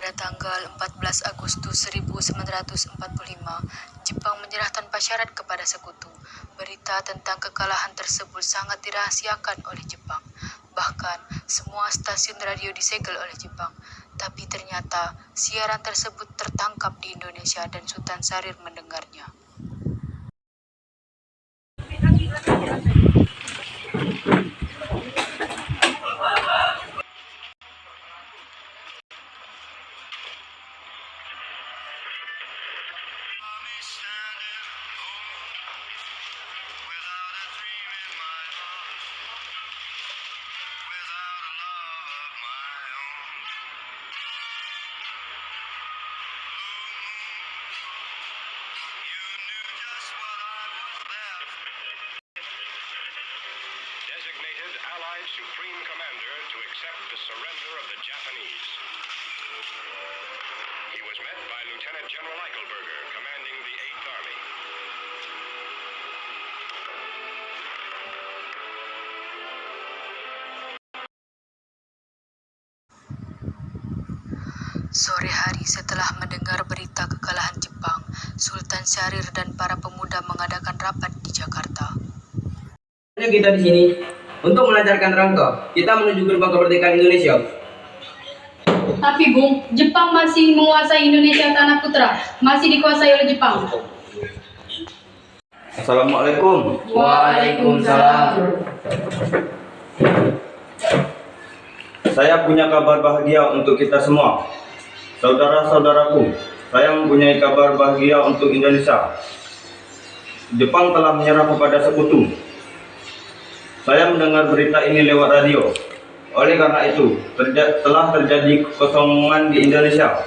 Pada tanggal 14 Agustus 1945, Jepang menyerah tanpa syarat kepada Sekutu. Berita tentang kekalahan tersebut sangat dirahasiakan oleh Jepang. Bahkan, semua stasiun radio disegel oleh Jepang. Tapi ternyata, siaran tersebut tertangkap di Indonesia dan Sultan Syahrir mendengarnya. Designated Allied Supreme Commander to accept the surrender of the Japanese. He was met by Lieutenant General Eichelberger, commanding the 8th Army. Sore hari setelah mendengar berita kekalahan Jepang, Sultan Syahrir dan para pemuda mengadakan rapat di Jakarta. Kita di sini untuk melancarkan rangka kita menuju gerbang kemerdekaan Indonesia. Tapi Bung, Jepang masih menguasai Indonesia tanah putra, masih dikuasai oleh Jepang. Assalamualaikum. Waalaikumsalam. Saya punya kabar bahagia untuk kita semua. Saudara-saudaraku, saya mempunyai kabar bahagia untuk Indonesia. Jepang telah menyerah kepada Sekutu. Saya mendengar berita ini lewat radio. Oleh karena itu, telah terjadi kekosongan di Indonesia.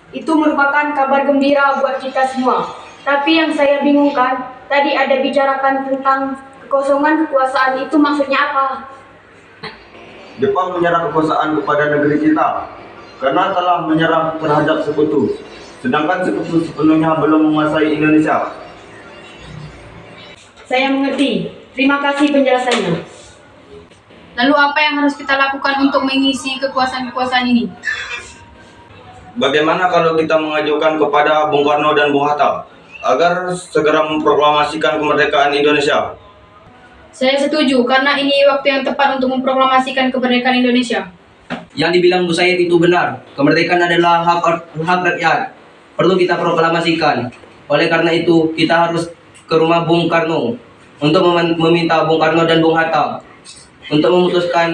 Itu merupakan kabar gembira buat kita semua. Tapi yang saya bingungkan, tadi ada bicarakan tentang kekosongan kekuasaan, itu maksudnya apa? Jepang menyerah kekuasaan kepada negeri kita karena telah menyerah terhadap Sekutu. Sedangkan Sekutu sepenuhnya belum menguasai Indonesia. Saya mengerti. Terima kasih penjelasannya. Lalu apa yang harus kita lakukan untuk mengisi kekuasaan-kekuasaan ini? Bagaimana kalau kita mengajukan kepada Bung Karno dan Bung Hatta agar segera memproklamasikan kemerdekaan Indonesia? Saya setuju, karena ini waktu yang tepat untuk memproklamasikan kemerdekaan Indonesia. Yang dibilang Bu Said itu benar. Kemerdekaan adalah hak rakyat. Perlu kita proklamasikan. Oleh karena itu, kita harus ke rumah Bung Karno untuk meminta Bung Karno dan Bung Hatta untuk memutuskan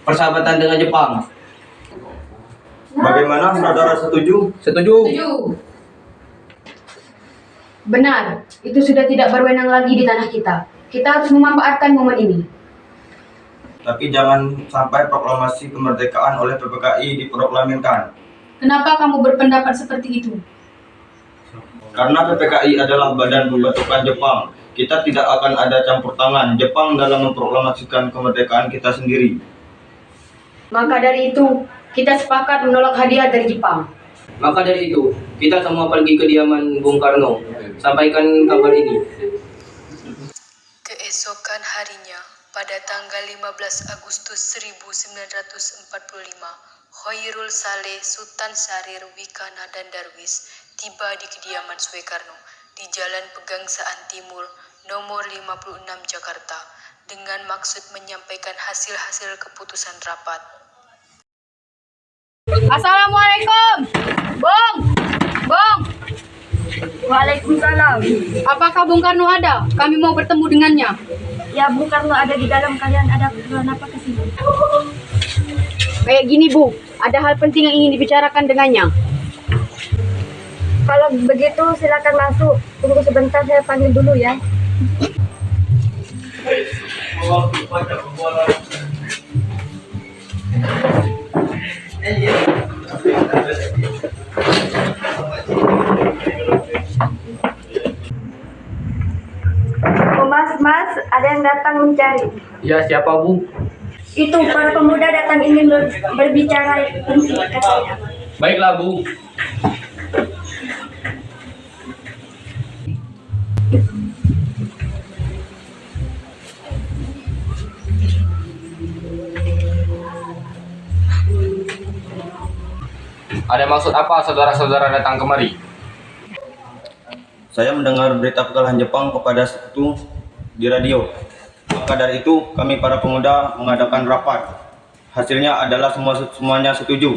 persahabatan dengan Jepang. Bagaimana, saudara setuju? Setuju. Benar, itu sudah tidak berwenang lagi di tanah kita. Kita harus memanfaatkan momen ini. Tapi jangan sampai proklamasi kemerdekaan oleh PPKI diproklamirkan. Kenapa kamu berpendapat seperti itu? Karena PPKI adalah badan pembentukan Jepang. Kita tidak akan ada campur tangan Jepang dalam memproklamasikan kemerdekaan kita sendiri. Maka dari itu, kita sepakat menolak hadiah dari Jepang. Maka dari itu, kita semua pergi ke kediaman Bung Karno. Sampaikan kabar ini. Keesokan harinya, pada tanggal 15 Agustus 1945, Khairul Saleh, Sultan Syahrir, Wikana, dan Darwis tiba di kediaman Soekarno di Jalan Pegangsaan Timur, nomor 56 Jakarta, dengan maksud menyampaikan hasil-hasil keputusan rapat. Assalamualaikum, Bung. Waalaikumsalam. Apakah Bung Karno ada? Kami mau bertemu dengannya. Ya, Bung Karno ada di dalam. Kalian ada keperluan apa ke sini? Kayak gini, Bu. Ada hal penting yang ingin dibicarakan dengannya. Kalau begitu, silakan masuk. Tunggu sebentar, saya panggil dulu ya. Oh, Mas, ada yang datang mencari. Ya, siapa Bu? Itu para pemuda datang ingin berbicara penting katanya. Baiklah Bu. mengapa saudara-saudara datang kemari? Saya mendengar berita kekalahan Jepang kepada sekutu di radio. Maka dari itu, kami para pemuda mengadakan rapat. Hasilnya adalah semuanya setuju.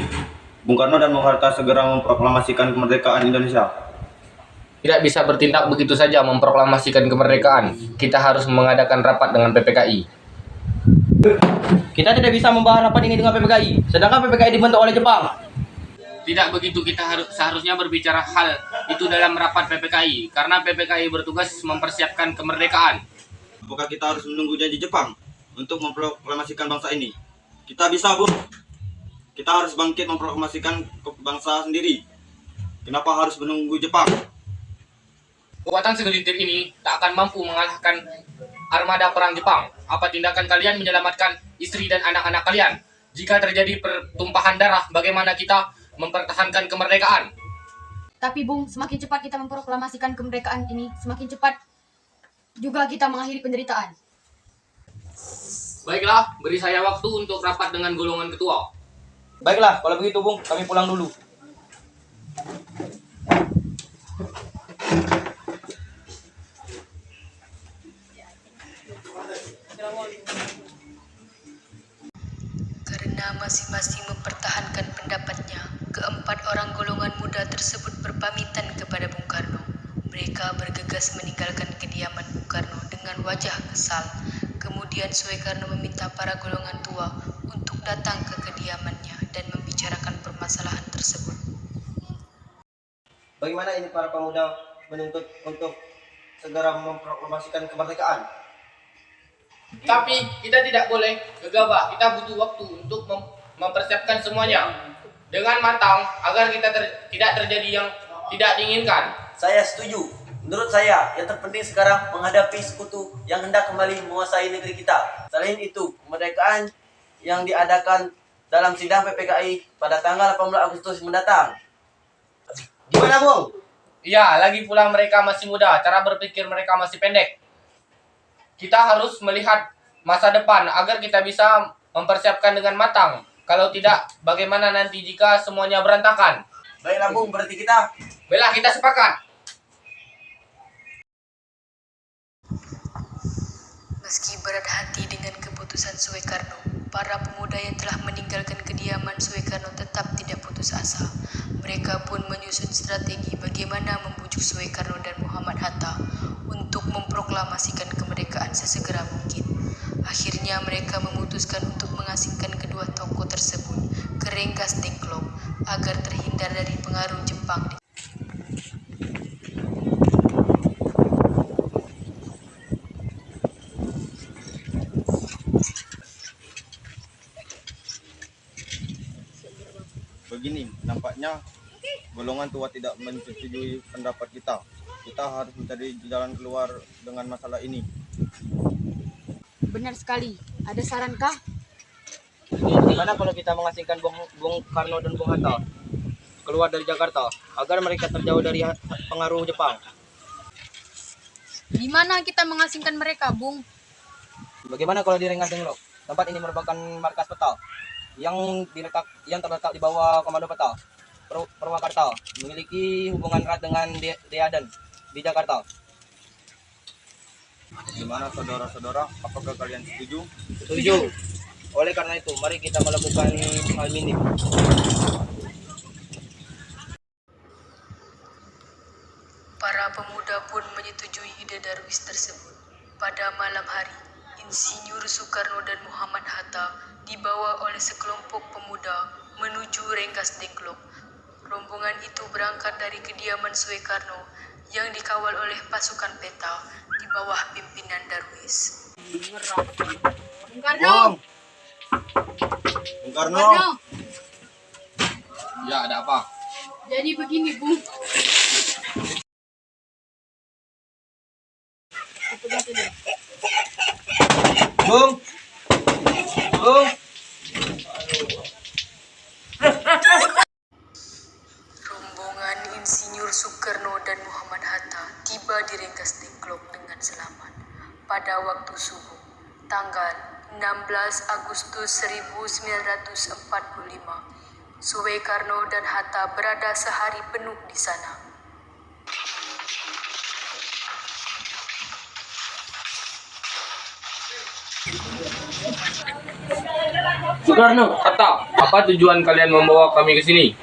Bung Karno dan Bung Hatta segera memproklamasikan kemerdekaan Indonesia. Tidak bisa bertindak begitu saja memproklamasikan kemerdekaan. Kita harus mengadakan rapat dengan PPKI. Kita tidak bisa membahas rapat ini dengan PPKI, sedangkan PPKI dibentuk oleh Jepang. Tidak begitu, kita seharusnya berbicara hal itu dalam rapat PPKI, karena PPKI bertugas mempersiapkan kemerdekaan. Apakah kita harus menunggu janji Jepang untuk memproklamasikan bangsa ini? Kita bisa, Bung. Kita harus bangkit memproklamasikan bangsa sendiri. Kenapa harus menunggu Jepang? Kekuatan segelintir ini tak akan mampu mengalahkan armada perang Jepang. Apa tindakan kalian menyelamatkan istri dan anak-anak kalian? Jika terjadi pertumpahan darah, bagaimana kita mempertahankan kemerdekaan? Tapi Bung, semakin cepat kita memproklamasikan kemerdekaan ini, semakin cepat juga kita mengakhiri penderitaan. Baiklah, beri saya waktu untuk rapat dengan golongan ketua. Baiklah, kalau begitu Bung, kami pulang dulu. Karena masing-masing mempertahankan pendapatnya, keempat orang golongan muda tersebut berpamitan kepada Bung Karno. Mereka bergegas meninggalkan kediaman Bung Karno dengan wajah kesal. Kemudian Soekarno meminta para golongan tua untuk datang ke kediamannya dan membicarakan permasalahan tersebut. Bagaimana ini para pemuda menuntut untuk segera memproklamasikan kemerdekaan? Tapi kita tidak boleh gegabah. Kita butuh waktu untuk mempersiapkan semuanya dengan matang agar kita tidak terjadi yang tidak diinginkan. Saya setuju. Menurut saya, yang terpenting sekarang menghadapi sekutu yang hendak kembali menguasai negeri kita. Selain itu, kemerdekaan yang diadakan dalam sidang PPKI pada tanggal 18 Agustus mendatang. Gimana, Bung? Iya, lagi pula mereka masih muda, cara berpikir mereka masih pendek. Kita harus melihat masa depan agar kita bisa mempersiapkan dengan matang. Kalau tidak, bagaimana nanti jika semuanya berantakan? Baiklah, Bung, berarti kita. Baiklah, kita sepakat. Meski berat hati dengan keputusan Soekarno, para pemuda yang telah meninggalkan kediaman Soekarno tetap tidak putus asa. Mereka pun menyusun strategi bagaimana membujuk Soekarno dan Muhammad Hatta untuk memproklamasikan kemerdekaan sesegera mungkin. Akhirnya mereka memutuskan untuk mengasingkan kedua tokoh tersebut ke Rengas Dengklok agar terhindar dari pengaruh Jepang. Begini, nampaknya golongan tua tidak menyetujui pendapat kita. Kita harus mencari jalan keluar dengan masalah ini. Benar sekali. Ada sarankah? Gimana kalau kita mengasingkan Bung Karno dan Bung Hatta keluar dari Jakarta agar mereka terjauh dari pengaruh Jepang? Di mana kita mengasingkan mereka, Bung? Bagaimana kalau di Rengas Dengklok? Tempat ini merupakan markas peta yang terletak di bawah komando peta Purwakarta, memiliki hubungan erat dengan Deaden di Jakarta. Gimana saudara-saudara, apakah kalian setuju? Setuju. Oleh karena itu, mari kita melakukan hal ini. Para pemuda pun menyetujui ide Darwis tersebut. Pada malam hari, Insinyur Soekarno dan Muhammad Hatta dibawa oleh sekelompok pemuda menuju Rengas Dengklok. Rombongan itu berangkat dari kediaman Soekarno yang dikawal oleh pasukan peta di bawah pimpinan Darwis. Bung Karno! Bung Karno! Ya, ada apa? Jadi begini, Bung. Bung! Bung! Rombongan Insinyur Soekarno dan Muhammad Hatta tiba di Rengas Dengklok dengan selamat pada waktu subuh, tanggal 16 Agustus 1945. Soekarno dan Hatta berada sehari penuh di sana. Soekarno, Hatta, apa tujuan kalian membawa kami ke sini?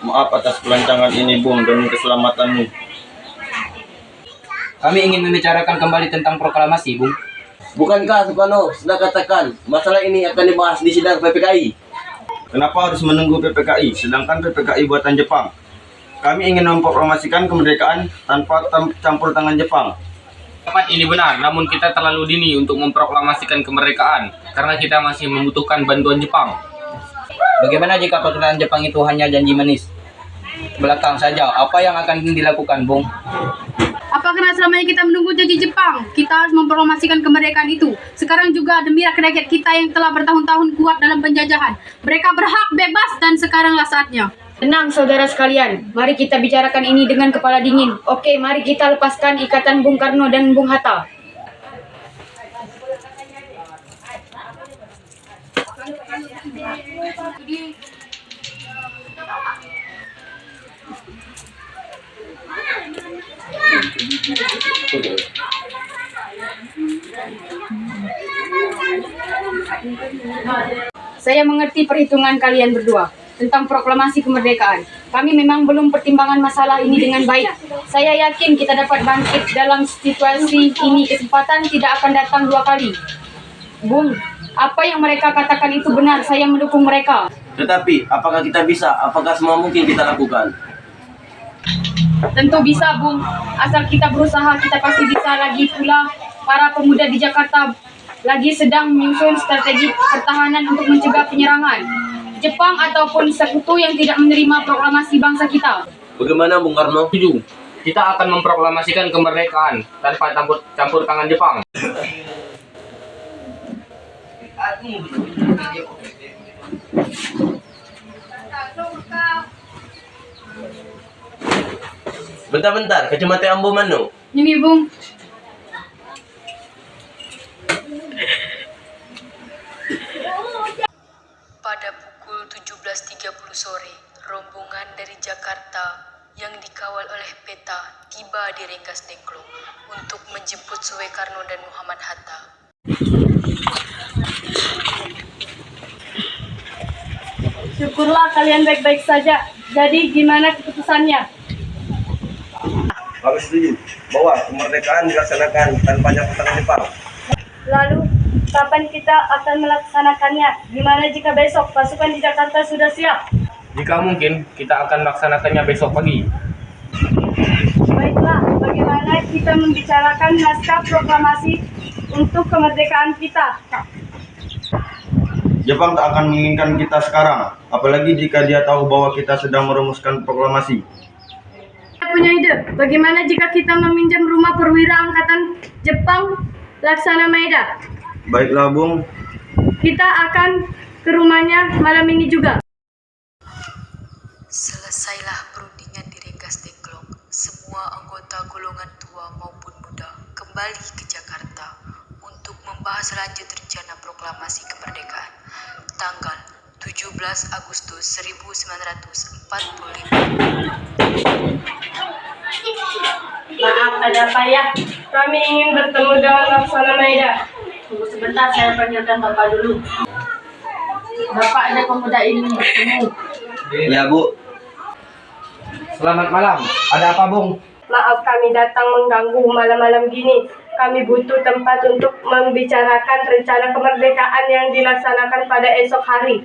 Maaf atas pelancangan ini, Bung, demi keselamatanmu. Kami ingin membicarakan kembali tentang proklamasi, Bung. bukankah Soekarno sudah katakan masalah ini akan dibahas di sidang PPKI? Kenapa harus menunggu PPKI, sedangkan PPKI buatan Jepang? Kami ingin memproklamasikan kemerdekaan tanpa campur tangan Jepang. Dapat ini benar, namun kita terlalu dini untuk memproklamasikan kemerdekaan karena kita masih membutuhkan bantuan Jepang. Bagaimana jika perkataan Jepang itu hanya janji manis belakang saja? Apa yang akan dilakukan, Bung? Apa karena selamanya kita menunggu janji Jepang? Kita harus memproklamasikan kemerdekaan itu. Sekarang juga demi rakyat kita yang telah bertahun-tahun kuat dalam penjajahan. Mereka berhak bebas dan sekaranglah saatnya. Tenang saudara sekalian, mari kita bicarakan ini dengan kepala dingin. Oke, mari kita lepaskan ikatan Bung Karno dan Bung Hatta. Saya mengerti perhitungan kalian berdua tentang proklamasi kemerdekaan. Kami memang belum pertimbangkan masalah ini dengan baik. Saya yakin kita dapat bangkit dalam situasi ini. Kesempatan tidak akan datang dua kali. Bung, apa yang mereka katakan itu benar. Saya mendukung mereka. Tetapi, apakah kita bisa? Apakah semua mungkin kita lakukan? Tentu bisa, Bung. Asal kita berusaha, kita pasti bisa. Lagi pula, para pemuda di Jakarta lagi sedang menyusun strategi pertahanan untuk mencegah penyerangan Jepang ataupun sekutu yang tidak menerima proklamasi bangsa kita. Bagaimana Bung Karno? Setuju. Kita akan memproklamasikan kemerdekaan tanpa campur tangan Jepang. Bentar-bentar, kacamata Ambo Mano. Ini, Bung. Pada pukul 17.30 sore, rombongan dari Jakarta yang dikawal oleh Peta tiba di Rengas Dengklok untuk menjemput Soekarno dan Muhammad Hatta. Syukurlah kalian baik-baik saja. Jadi gimana keputusannya? Kami setuju bahwa kemerdekaan dilaksanakan tanpa campur tangan Jepang. Lalu, kapan kita akan melaksanakannya? Gimana jika besok pasukan di Jakarta sudah siap? Jika mungkin, kita akan melaksanakannya besok pagi. Baiklah, bagaimana kita membicarakan naskah proklamasi untuk kemerdekaan kita? Jepang tak akan menginginkan kita sekarang, apalagi jika dia tahu bahwa kita sedang merumuskan proklamasi. Saya punya ide, bagaimana jika kita meminjam rumah perwira angkatan Jepang Laksana Maeda? Baiklah, Bung. Kita akan ke rumahnya malam ini juga. Selesailah perundingan di Rengas Dengklok. Semua anggota golongan tua maupun muda kembali ke Jakarta untuk membahas lanjut rencana proklamasi kemerdekaan tanggal 17 Agustus 1945. Maaf, ada apa ya? Kami ingin bertemu dengan Laksana Maeda. Tunggu sebentar, saya panggilkan Bapak dulu. Bapak, ada pemuda ini bertemu. Ya Bu. Selamat malam. Ada apa, Bung? Maaf kami datang mengganggu malam-malam gini. Kami butuh tempat untuk membicarakan rencana kemerdekaan yang dilaksanakan pada esok hari.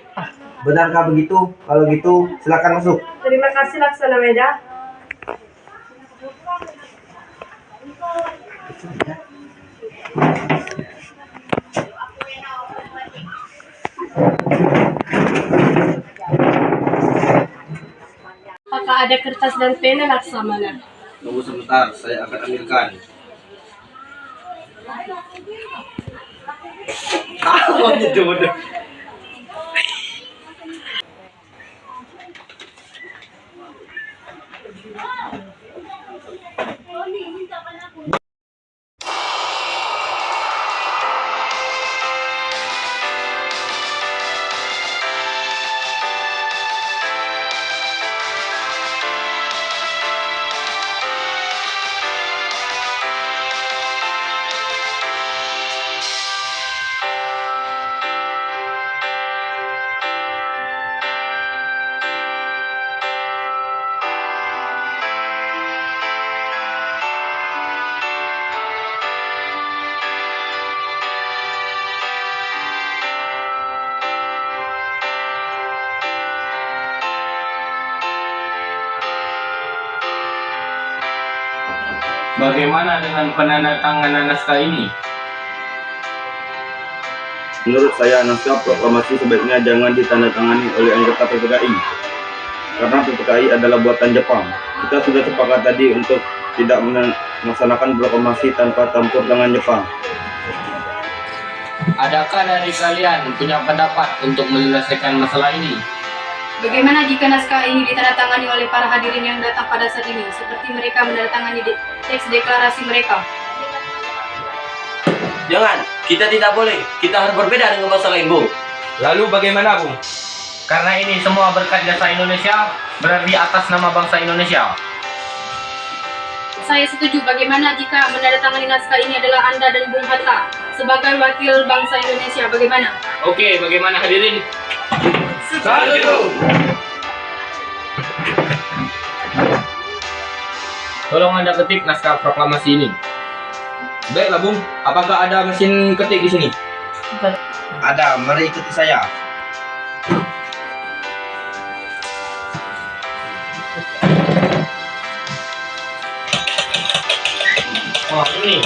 Benarkah begitu? Kalau gitu, silakan masuk. Terima kasih Laksana Maeda. Apakah ada kertas dan pena Laksamana? Tunggu sebentar, saya akan ambilkan. Bagaimana dengan penandatanganan naskah ini? Menurut saya, naskah proklamasi sebaiknya jangan ditandatangani oleh anggota PPKI. Karena PPKI adalah buatan Jepang. Kita sudah sepakat tadi untuk tidak melaksanakan proklamasi tanpa campur tangan Jepang. Adakah dari kalian punya pendapat untuk menyelesaikan masalah ini? Bagaimana jika naskah ini ditandatangani oleh para hadirin yang datang pada saat ini, seperti mereka menandatangani teks deklarasi mereka? Jangan, kita tidak boleh. Kita harus berbeda dengan bangsa lain, Bung. Lalu bagaimana, Bung? Karena ini semua berkat jasa Indonesia, berarti atas nama bangsa Indonesia. Saya setuju. Bagaimana jika menandatangani naskah ini adalah Anda dan Bung Hatta sebagai wakil bangsa Indonesia? Bagaimana? Oke, bagaimana hadirin? Setuju. Tolong Anda ketik naskah proklamasi ini. Baiklah, Bung. Apakah ada mesin ketik di sini? Ada, mari ikuti saya. Wah, ini.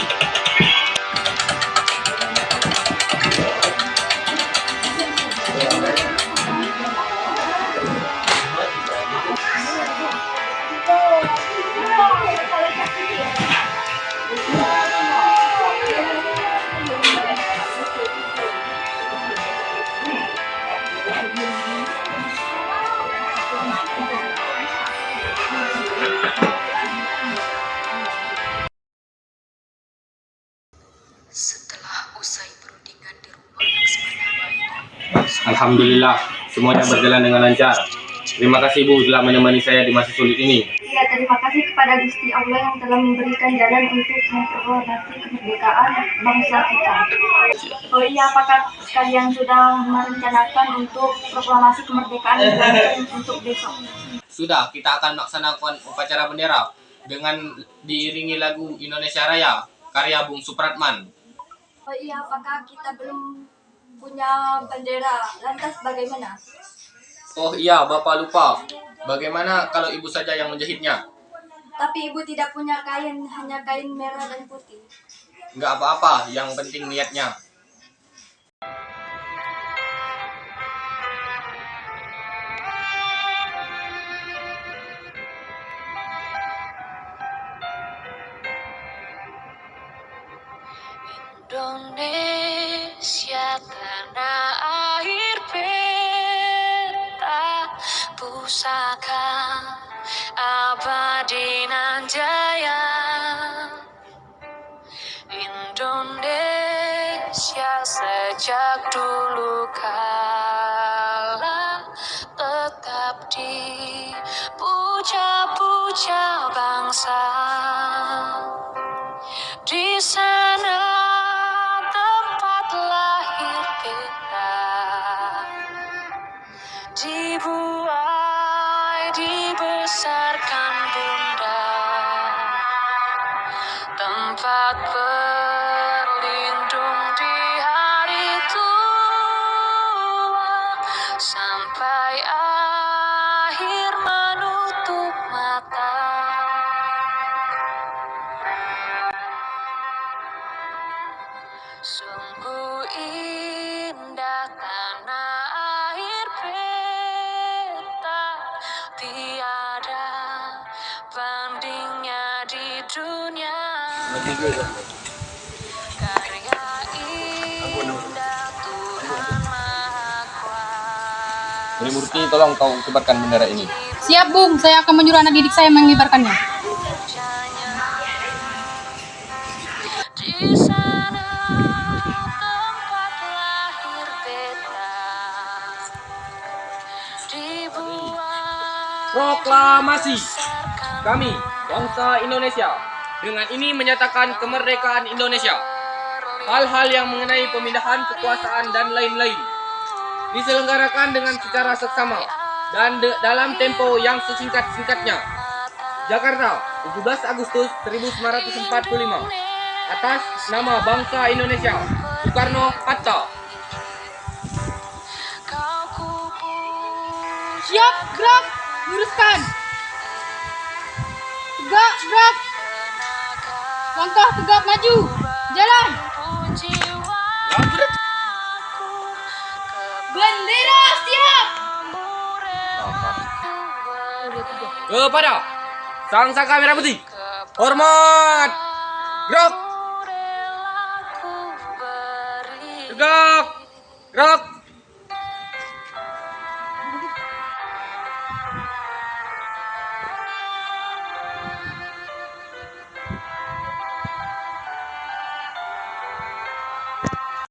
Setelah usai perundingan di rumah Laksmana Bayi, Alhamdulillah, semuanya berjalan dengan lancar. Terima kasih Bu telah menemani saya di masa sulit ini. Ya, terima kasih kepada Gusti Allah yang telah memberikan jalan untuk memproklamasi kemerdekaan bangsa kita. Oh iya, apakah kalian sudah merencanakan untuk proklamasi kemerdekaan untuk besok? Sudah, kita akan melaksanakan upacara bendera dengan diiringi lagu Indonesia Raya karya Bung Supratman. Oh iya, apakah kita belum punya bendera? Lantas bagaimana? Oh iya, Bapak lupa. Bagaimana kalau Ibu saja yang menjahitnya? Tapi ibu tidak punya kain, hanya kain merah dan putih. Nggak apa-apa, yang penting niatnya. Indonesia tanah air peta pusaka abadi nan jaya. Indonesia sejak dulu kala tetap dipuja-puja bangsa. Di sana tempat lahir kita, dibuai, dibesarkan bunda, tempat berlindung di hari tua, sampai akhir menutup mata. Sungguh indah tanah air peta, tiada bandingnya di dunia. Karya indah Tuhan Maha Kuasa. Trimurti, tolong kau kibarkan bendera ini. Siap, Bung. Saya akan menyuruh anak didik saya mengibarkannya. Di sana tempat lahir beta, dibuat Proklamasi. Kami, bangsa Indonesia, dengan ini menyatakan kemerdekaan Indonesia. Hal-hal yang mengenai pemindahan kekuasaan dan lain-lain diselenggarakan dengan secara seksama dan dalam tempo yang sesingkat-singkatnya. Jakarta, 17 Agustus 1945. Atas nama bangsa Indonesia, Soekarno-Hatta. Siap, gerak. Luruskan. Tegak, gerak. Langkah tegap maju. Jalan. Bendera siap. Kepada sang saka merah putih, hormat. Gerak. Tegak. Gerak.